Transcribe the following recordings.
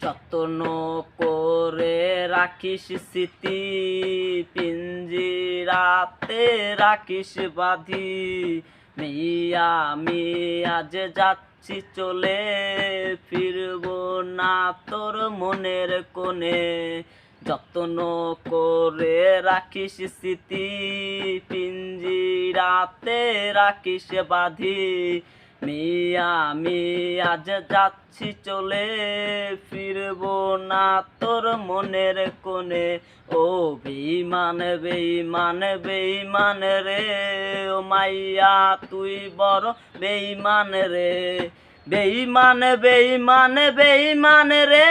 যত্ন করে রাখিস স্মৃতি, পিঞ্জিরাতে রাখিস বাঁধি। মিয়া আমি আজ যাচ্ছি চলে, ফিরবো না তোর মনের কোণে। যত্ন করে রাখিস স্মৃতি, পিঞ্জিরাতে রাখিস বাঁধি। মিয়া আমি আজ যাচ্ছি চলে, ফিরবো না তোর মনের কোণে। ও বেঈমান বেঈমান বেঈমান রে, ও মাইয়া তুই বড় বেঈমান রে। বেঈমান বেঈমান বেঈমান রে,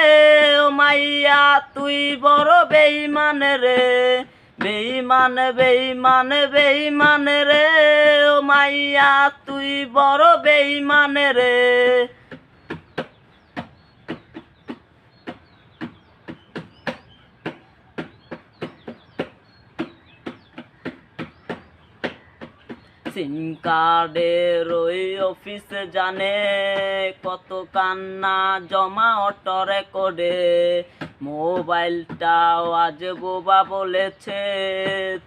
ও মাইয়া তুই বড় বেঈমান রে। বেঈমান বেঈমান বেঈমান রে, ও মাইয়া তুই বড় বেঈমান রে। সিম কার্ডের ওই অফিস জানে, কত কান্না জমা অটো রেকর্ডে। মোবাইলটাও আজ বোবা বলেছে,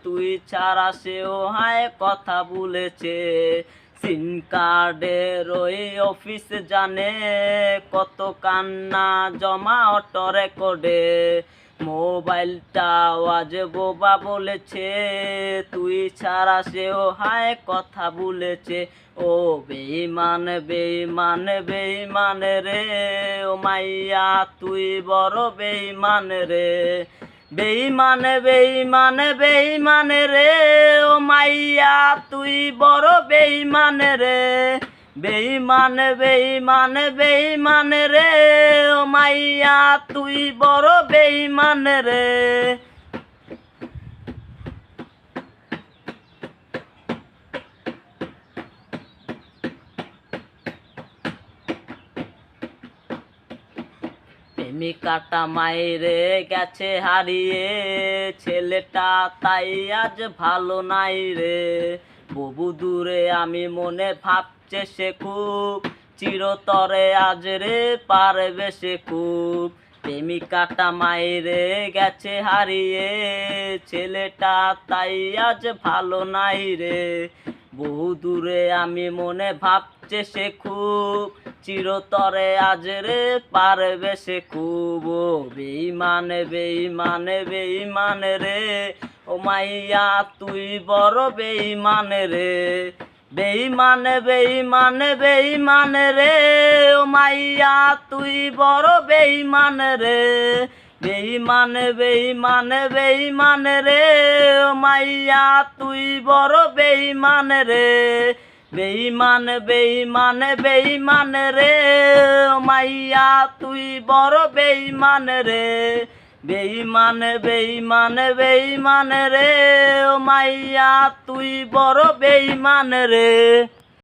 তুই ছাড়া সেও হায় কথা বলেছে। সিম কার্ডের ওই অফিস জানে, কত কান্না জমা অটো রেকর্ডে। মোবাইলটাও আজ বোবা বলেছে, তুই ছাড়া সেও হায় কথা বলেছে। ও বেঈমান বেঈমান বেঈমান রে, ও মাইয়া তুই বড় বেঈমান রে। বেঈমান বেঈমান বেঈমান রে, ও মাইয়া তুই বড় বেঈমান রে। বেঈমান বেঈমান বেঈমান রে, ও মাইয়া তুই বড় বেঈমান রে। প্রেমিকাটা মাইরে গেছে হারিয়ে, ছেলেটা তাই আজ ভালো নাই রে। বহু দূরে আমি মনে ভাবছে সে খুব, চিরতরে আজ রে পারবে সে খুব। প্রেমিকাটা মাইরে গেছে হারিয়ে, ছেলেটা তাই আজ ভালো নাই রে। বহু দূরে আমি মনে ভাবছে সে খুব, চিরতরে আজ রে পারবে সে খুব। ও বেঈমান বেঈমান বেঈমান রে, ও মাইয়া তুই বড় বেঈমান রে। বেঈমান বেঈমান বেঈমান রে, ও মাইয়া তুই বড় বেঈমান রে। বেঈমান বেঈমান বেঈমান রে, ও মাইয়া তুই বড় বেঈমান রে। বেঈমান বেঈমান বেঈমান রে, ও মাইয়া তুই বড় বেঈমান রে। বেঈমান বেঈমান বেঈমান রে, ও মাইয়া তুই বড় বেঈমান রে।